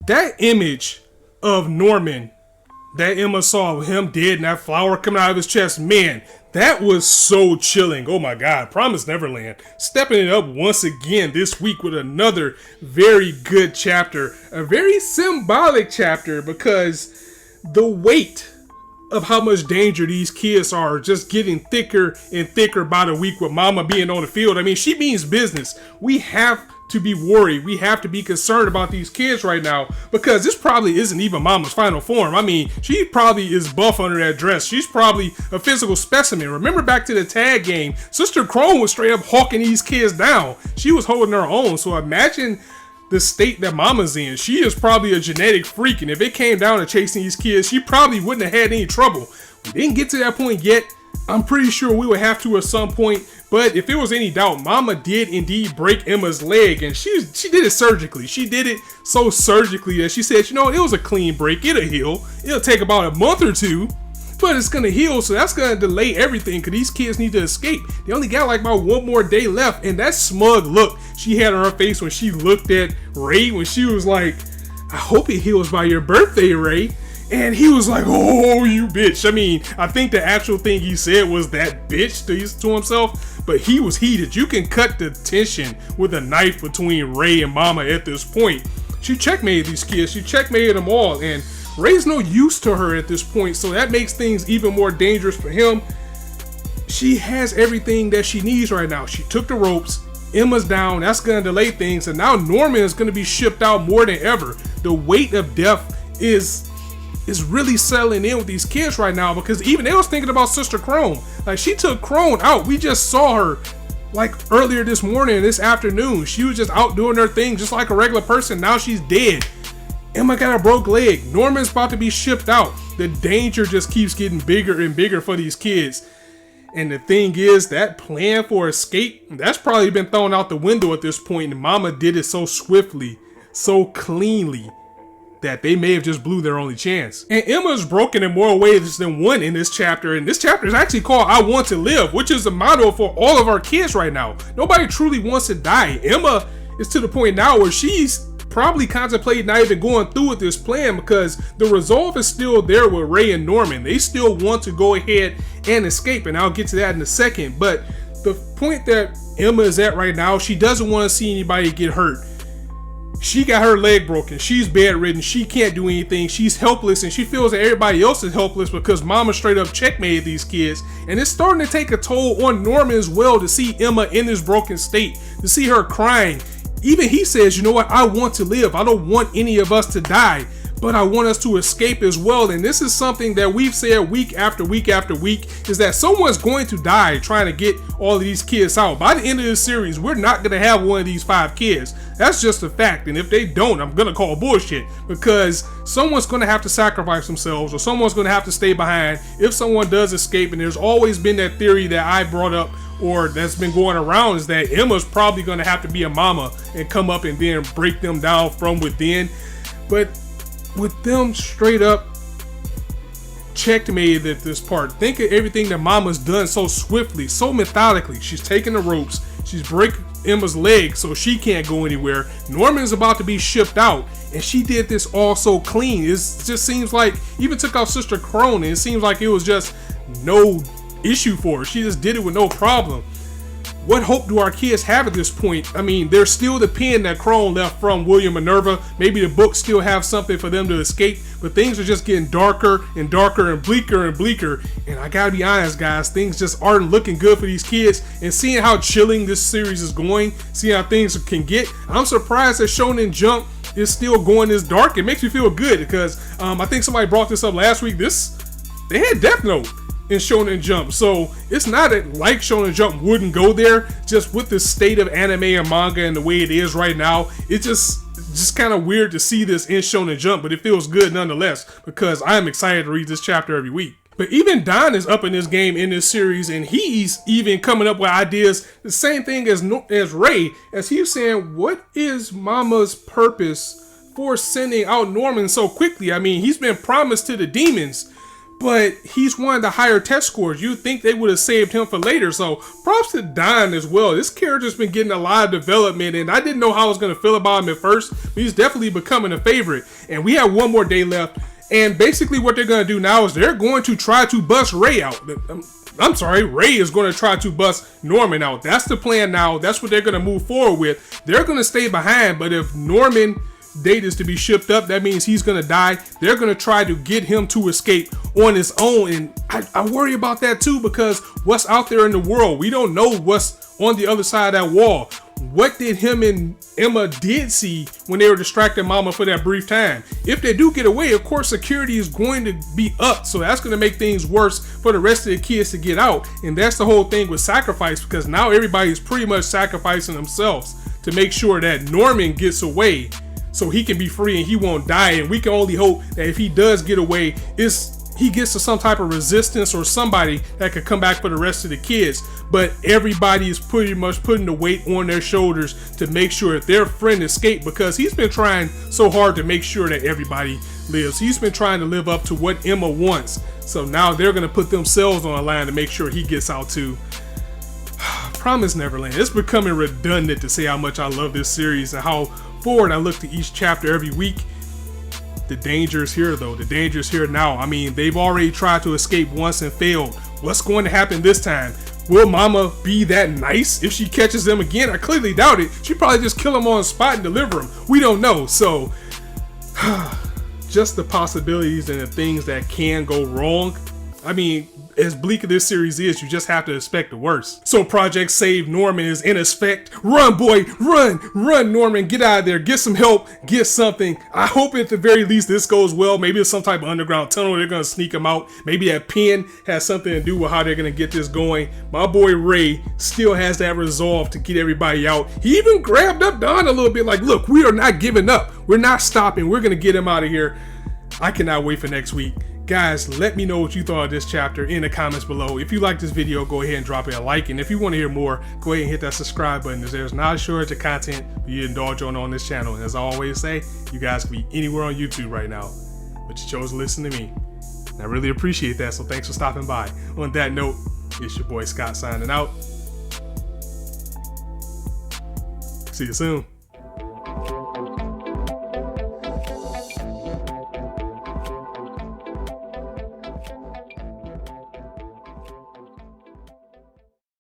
That image of Norman that Emma saw with him dead and that flower coming out of his chest, man, that was so chilling. Oh my God, Promised Neverland stepping it up once again this week with another very good chapter. A very symbolic chapter because the weight of how much danger these kids are just getting thicker and thicker by the week with Mama being on the field. I mean, she means business. We have to be worried. We have to be concerned about these kids right now because this probably isn't even Mama's final form. I mean, she probably is buff under that dress. She's probably a physical specimen. Remember back to the tag game, Sister Crone was straight up hawking these kids down. She was holding her own. So imagine the state that Mama's in. She is probably a genetic freak, and if it came down to chasing these kids, she probably wouldn't have had any trouble. We didn't get to that point yet. I'm pretty sure we would have to at some point, but if there was any doubt, Mama did indeed break Emma's leg, and she did it surgically. She did it so surgically that she said, you know, it was a clean break. It'll heal. It'll take about a month or two, but it's gonna heal, so that's gonna delay everything because these kids need to escape. They only got like about one more day left, and that smug look she had on her face when she looked at Ray, when she was like, I hope it heals by your birthday, Ray. And he was like, oh, you bitch. I mean, I think the actual thing he said was that bitch to himself, but he was heated. You can cut the tension with a knife between Ray and Mama at this point. She checkmated these kids. She checkmated them all, and Ray's no use to her at this point, so that makes things even more dangerous for him. She has everything that she needs right now. She took the ropes. Emma's down. That's going to delay things, and now Norman is going to be shipped out more than ever. The weight of death is really settling in with these kids right now because even they was thinking about Sister Crone. Like, she took Crone out. We just saw her like earlier this morning, this afternoon. She was just out doing her thing just like a regular person. Now she's dead. Emma got a broke leg. Norman's about to be shipped out. The danger just keeps getting bigger and bigger for these kids. And the thing is, that plan for escape, that's probably been thrown out the window at this point. And Mama did it so swiftly, so cleanly, that they may have just blew their only chance. And Emma's broken in more ways than one in this chapter. And this chapter is actually called I Want to Live, which is the motto for all of our kids right now. Nobody truly wants to die. Emma is to the point now where she's probably contemplating not even going through with this plan because the resolve is still there with Ray and Norman. They still want to go ahead and escape, and I'll get to that in a second. But the point that Emma is at right now, she doesn't want to see anybody get hurt. She got her leg broken. She's bedridden. She can't do anything. She's helpless, and she feels that everybody else is helpless because Mama straight up checkmated these kids. And it's starting to take a toll on Norman as well to see Emma in this broken state, to see her crying. Even he says, you know what, I want to live. I don't want any of us to die, but I want us to escape as well. And this is something that we've said week after week after week, is that someone's going to die trying to get all of these kids out. By the end of this series, we're not going to have one of these 5 kids. That's just a fact. And if they don't, I'm going to call bullshit because someone's going to have to sacrifice themselves or someone's going to have to stay behind if someone does escape. And there's always been that theory that I brought up or that's been going around is that Emma's probably going to have to be a mama and come up and then break them down from within. But with them straight up checkmated at this part, think of everything that Mama's done so swiftly, so methodically. She's taking the ropes. She's breaking Emma's leg so she can't go anywhere. Norman's about to be shipped out, and she did this all so clean. It just seems like, even took out Sister Crone, and it seems like it was just no issue for her. She just did it with no problem. What hope do our kids have at this point? I mean, there's still the pen that Crone left from William Minerva. Maybe the books still have something for them to escape, but things are just getting darker and darker and bleaker and bleaker. And I gotta be honest, guys, things just aren't looking good for these kids. And seeing how chilling this series is going, seeing how things can get, I'm surprised that Shonen Jump is still going this dark. It makes me feel good because I think somebody brought this up last week. They had Death Note in Shonen Jump, so it's not like Shonen Jump wouldn't go there. Just with the state of anime and manga and the way it is right now, it's just kind of weird to see this in Shonen Jump, but it feels good nonetheless because I'm excited to read this chapter every week. But even Don is up in this game in this series, and he's even coming up with ideas, the same thing as Ray, as he's saying, what is Mama's purpose for sending out Norman so quickly? I mean, he's been promised to the demons, but he's one of the higher test scores. You'd think they would have saved him for later. So props to Don as well. This character's been getting a lot of development, and I didn't know how I was going to feel about him at first, but he's definitely becoming a favorite. And we have one more day left. And basically what they're going to do now is they're going to try to bust Ray out. I'm sorry, Ray is going to try to bust Norman out. That's the plan now. That's what they're going to move forward with. They're going to stay behind, but if Norman date is to be shipped up, that means he's going to die. They're going to try to get him to escape on his own. And I worry about that too, because what's out there in the world, we don't know what's on the other side of that wall. What did him and Emma did see when they were distracting Mama for that brief time? If they do get away, of course, security is going to be up. So that's going to make things worse for the rest of the kids to get out. And that's the whole thing with sacrifice, because now everybody's pretty much sacrificing themselves to make sure that Norman gets away so he can be free and he won't die. And we can only hope that if he does get away, he gets to some type of resistance or somebody that could come back for the rest of the kids. But everybody is pretty much putting the weight on their shoulders to make sure that their friend escaped, because he's been trying so hard to make sure that everybody lives. He's been trying to live up to what Emma wants. So now they're going to put themselves on the line to make sure he gets out too. Promised Neverland. It's becoming redundant to say how much I love this series and how forward I look to each chapter every week. The danger is here though. The danger is here now. I mean, they've already tried to escape once and failed. What's going to happen this time? Will Mama be that nice if she catches them again? I clearly doubt it. She'd probably just kill them on the spot and deliver them. We don't know. So, just the possibilities and the things that can go wrong. I mean, as bleak as this series is, you just have to expect the worst. So Project Save Norman is in effect. Run, boy, run, Norman, get out of there, get some help, get something. I hope at the very least this goes well. Maybe it's some type of underground tunnel. They're gonna sneak him out. Maybe that pen has something to do with how they're gonna get this going. My boy Ray still has that resolve to get everybody out. He even grabbed up Don a little bit, like, look, we are not giving up. We're not stopping. We're gonna get him out of here. I cannot wait for next week. Guys, let me know what you thought of this chapter in the comments below. If you like this video, go ahead and drop it a like. And if you want to hear more, go ahead and hit that subscribe button, as there's not a shortage of content you indulge on this channel. And as I always say, you guys can be anywhere on YouTube right now, but you chose to listen to me. And I really appreciate that, so thanks for stopping by. On that note, it's your boy Scott signing out. See you soon.